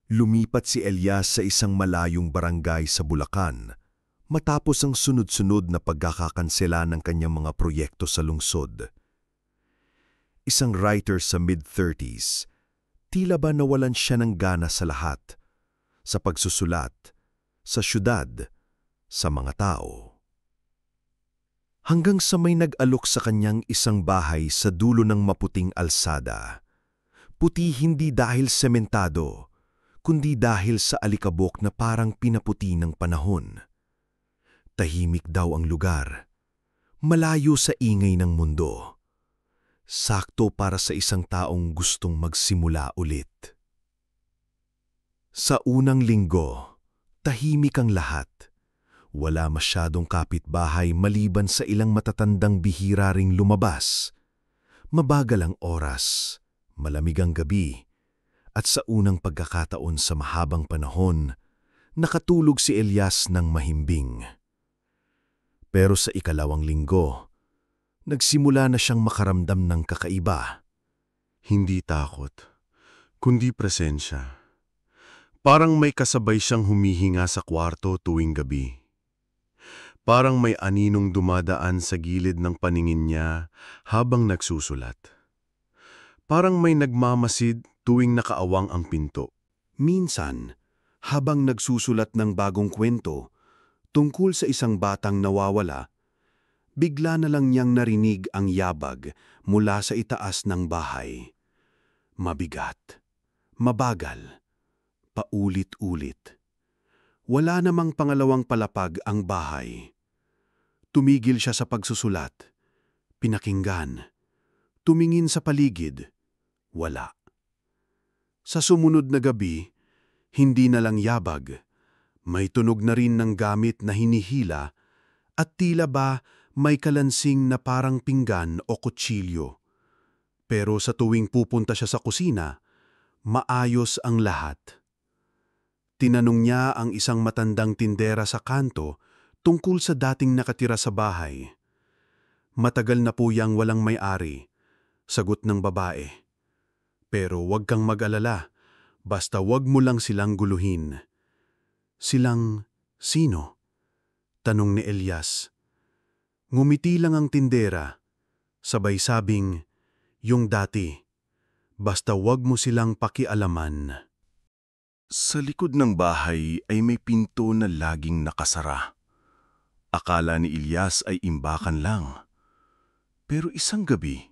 Lumipat si Elias sa isang malayong barangay sa Bulacan matapos ang sunod-sunod na pagkakakansela ng kanyang mga proyekto sa lungsod. Isang writer sa mid-30s, tila ba nawalan siya ng gana sa lahat, sa pagsusulat, sa syudad, sa mga tao. Hanggang sa may nag-alok sa kanyang isang bahay sa dulo ng maputing alsada. Puti hindi dahil sementado, kundi dahil sa alikabok na parang pinaputi ng panahon. Tahimik daw ang lugar, malayo sa ingay ng mundo. Sakto para sa isang taong gustong magsimula ulit. Sa unang linggo, tahimik ang lahat. Wala masyadong kapitbahay maliban sa ilang matatandang bihira ring lumabas. Mabagal ang oras, malamig ang gabi, at sa unang pagkakataon sa mahabang panahon, nakatulog si Elias ng mahimbing. Pero sa ikalawang linggo, nagsimula na siyang makaramdam ng kakaiba. Hindi takot, kundi presensya. Parang may kasabay siyang humihinga sa kwarto tuwing gabi. Parang may aninong dumadaan sa gilid ng paningin niya habang nagsusulat. Parang may nagmamasid tuwing nakaawang ang pinto. Minsan, habang nagsusulat ng bagong kwento tungkol sa isang batang nawawala, bigla na lang niyang narinig ang yabag mula sa itaas ng bahay. Mabigat, mabagal, paulit-ulit. Wala namang pangalawang palapag ang bahay. Tumigil siya sa pagsusulat. Pinakinggan. Tumingin sa paligid. Wala. Sa sumunod na gabi, hindi na lang yabag. May tunog na rin ng gamit na hinihila at tila ba may kalansing na parang pinggan o kutsilyo. Pero sa tuwing pupunta siya sa kusina, maayos ang lahat. Tinanong niya ang isang matandang tindera sa kanto tungkol sa dating nakatira sa bahay. Matagal na po yang walang may-ari, sagot ng babae. Pero huwag kang mag-alala, basta huwag mo lang silang guluhin. Silang sino? Tanong ni Elias. Ngumiti lang ang tindera, sabay sabing, yung dati, basta huwag mo silang pakialaman. Sa likod ng bahay ay may pinto na laging nakasara. Akala ni Elias ay imbakan lang. Pero isang gabi,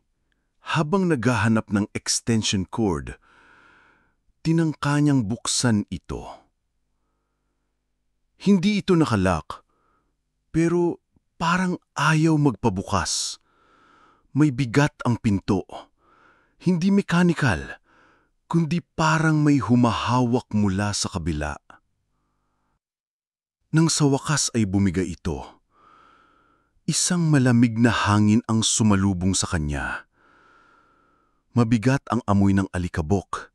habang naghahanap ng extension cord, tinangka niyang buksan ito. Hindi ito nakalak, pero parang ayaw magpabukas. May bigat ang pinto. Hindi mekanikal, kundi parang may humahawak mula sa kabila. Nang sa wakas ay bumigay ito. Isang malamig na hangin ang sumalubong sa kanya. Mabigat ang amoy ng alikabok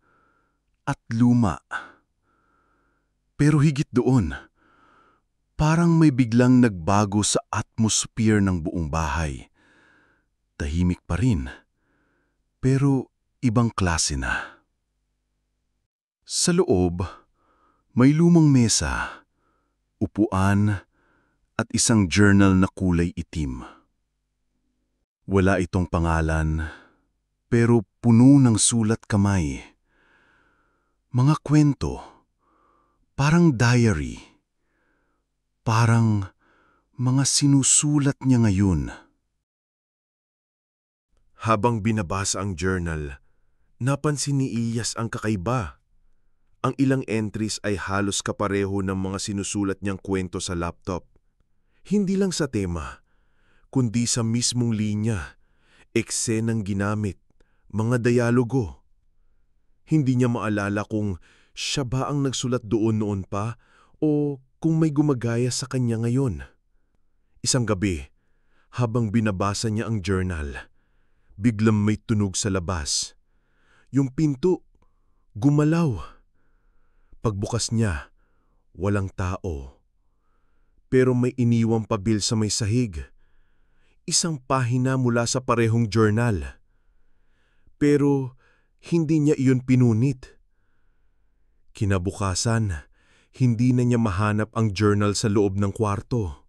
at luma. Pero higit doon, parang may biglang nagbago sa atmosphere ng buong bahay. Tahimik pa rin, pero ibang klase na. Sa loob, may lumang mesa, upuan, at isang journal na kulay itim. Wala itong pangalan, pero puno ng sulat kamay. Mga kwento, parang diary, parang mga sinusulat niya ngayon. Habang binabasa ang journal, napansin ni Elias ang kakaiba. Ang ilang entries ay halos kapareho ng mga sinusulat niyang kwento sa laptop. Hindi lang sa tema, kundi sa mismong linya, eksenang ginamit, mga dialogo. Hindi niya maalala kung siya ba ang nagsulat doon noon pa o kung may gumagaya sa kanya ngayon. Isang gabi, habang binabasa niya ang journal, biglang may tunog sa labas. Yung pinto, gumalaw. Pagbukas niya, walang tao. Pero may iniwang pabil sa may sahig. Isang pahina mula sa parehong journal. Pero hindi niya iyon pinunit. Kinabukasan, hindi na niya mahanap ang journal sa loob ng kwarto.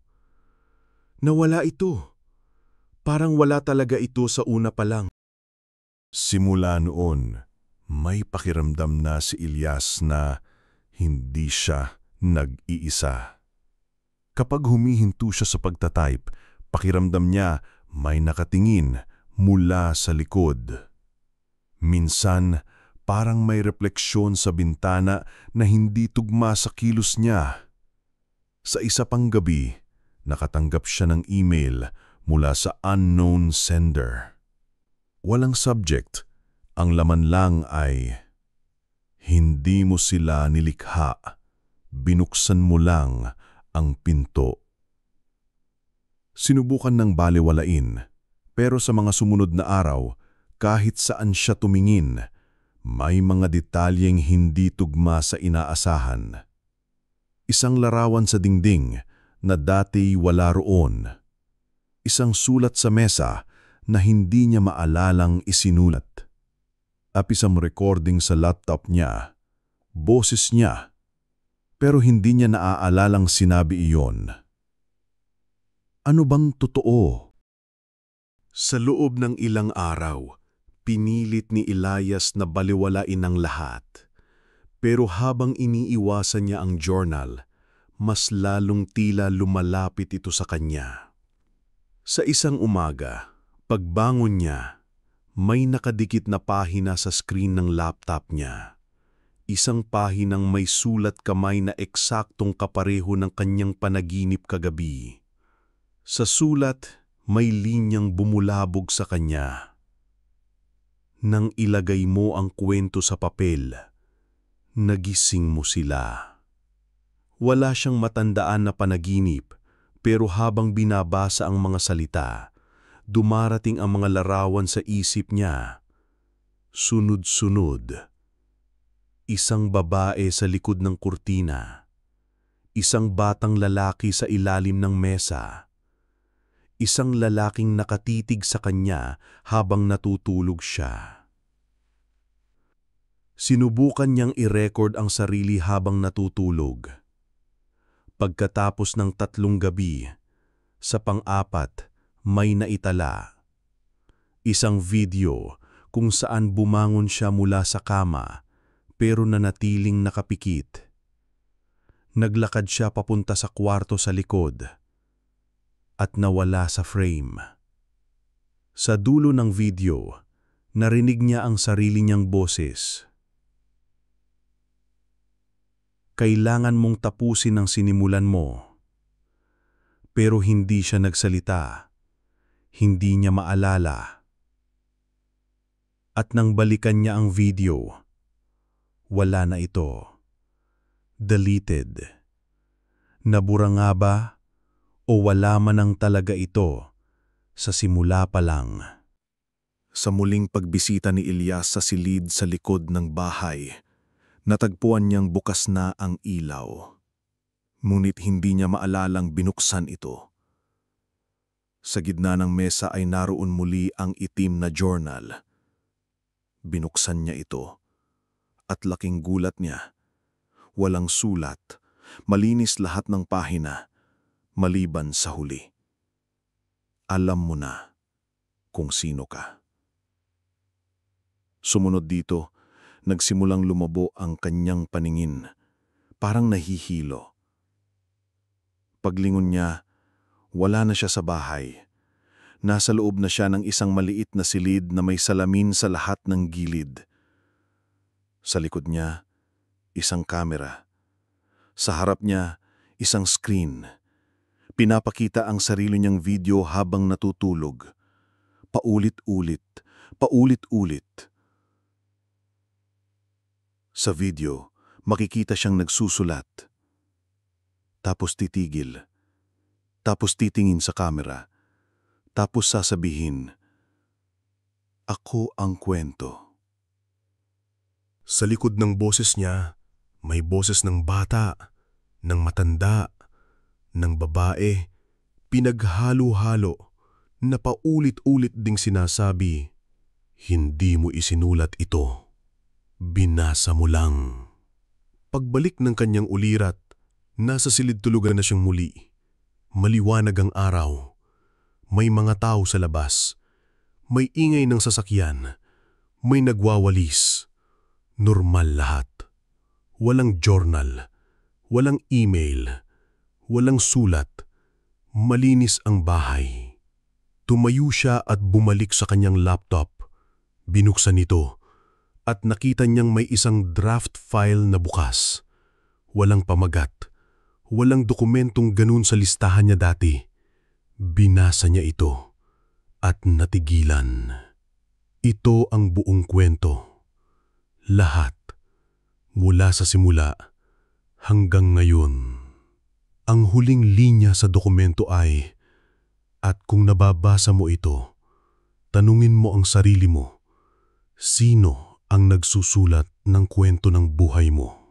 Nawala ito. Parang wala talaga ito sa una pa lang. Simula noon, may pakiramdam na si Ilyas na hindi siya nag-iisa. Kapag humihinto siya sa pagtatype, pakiramdam niya may nakatingin mula sa likod. Minsan, parang may refleksyon sa bintana na hindi tugma sa kilos niya. Sa isa pang gabi, nakatanggap siya ng email mula sa unknown sender. Walang subject, ang laman lang ay, "Hindi mo sila nilikha, binuksan mo lang ang pinto." Sinubukan ng balewalain, pero sa mga sumunod na araw, kahit saan siya tumingin, may mga detalyeng hindi tugma sa inaasahan. Isang larawan sa dingding na dati wala roon. Isang sulat sa mesa na hindi niya maalalang isinulat. At isang recording sa laptop niya, boses niya, pero hindi niya naaalalang sinabi iyon. Ano bang totoo? Sa loob ng ilang araw, pinilit ni Elias na baliwalain ang lahat. Pero habang iniiwasan niya ang journal, mas lalong tila lumalapit ito sa kanya. Sa isang umaga, pagbangon niya, may nakadikit na pahina sa screen ng laptop niya. Isang pahinang may sulat kamay na eksaktong kapareho ng kanyang panaginip kagabi. Sa sulat, may linyang bumulabog sa kanya. Nang ilagay mo ang kwento sa papel, nagising mo sila. Wala siyang matandaan na panaginip, pero habang binabasa ang mga salita, dumarating ang mga larawan sa isip niya. Sunod-sunod. Isang babae sa likod ng kurtina. Isang batang lalaki sa ilalim ng mesa. Isang lalaking nakatitig sa kanya habang natutulog siya. Sinubukan niyang i-record ang sarili habang natutulog. Pagkatapos ng 3 gabi, sa pang-4, may naitala. Isang video kung saan bumangon siya mula sa kama pero nanatiling nakapikit. Naglakad siya papunta sa kwarto sa likod at nawala sa frame. Sa dulo ng video, narinig niya ang sarili niyang boses. Kailangan mong tapusin ang sinimulan mo. Pero hindi siya nagsalita. Hindi niya maalala. At nang balikan niya ang video, wala na ito. Deleted. Nabura nga ba o wala man ang talaga ito sa simula pa lang? Sa muling pagbisita ni Ilyas sa silid sa likod ng bahay, natagpuan niyang bukas na ang ilaw. Ngunit hindi niya maalalang binuksan ito. Sa gitna ng mesa ay naroon muli ang itim na journal. Binuksan niya ito. At laking gulat niya. Walang sulat. Malinis lahat ng pahina. Maliban sa huli. Alam mo na kung sino ka. Sumunod dito, nagsimulang lumabo ang kanyang paningin. Parang nahihilo. Paglingon niya, wala na siya sa bahay. Nasa loob na siya ng isang maliit na silid na may salamin sa lahat ng gilid. Sa likod niya, isang kamera. Sa harap niya, isang screen. Pinapakita ang sarili niyang video habang natutulog. Paulit-ulit, paulit-ulit. Sa video, makikita siyang nagsusulat. Tapos titigil. Tapos titingin sa kamera. Tapos sasabihin, "Ako ang kwento." Sa likod ng boses niya, may boses ng bata, ng matanda, ng babae, pinaghalo-halo, na paulit-ulit ding sinasabi, "Hindi mo isinulat ito. Binasa mo lang." Pagbalik ng kanyang ulirat, nasa silid tulugan na siyang muli. Maliwanag ang araw. May mga tao sa labas. May ingay ng sasakyan. May nagwawalis. Normal lahat. Walang journal. Walang email. Walang sulat. Malinis ang bahay. Tumayo siya at bumalik sa kanyang laptop. Binuksan ito at nakita niyang may isang draft file na bukas. Walang pamagat. Walang dokumentong ganun sa listahan niya dati. Binasa niya ito at natigilan. Ito ang buong kwento. Lahat. Mula sa simula hanggang ngayon. Ang huling linya sa dokumento ay, at kung nababasa mo ito, tanungin mo ang sarili mo, sino ang nagsusulat ng kwento ng buhay mo?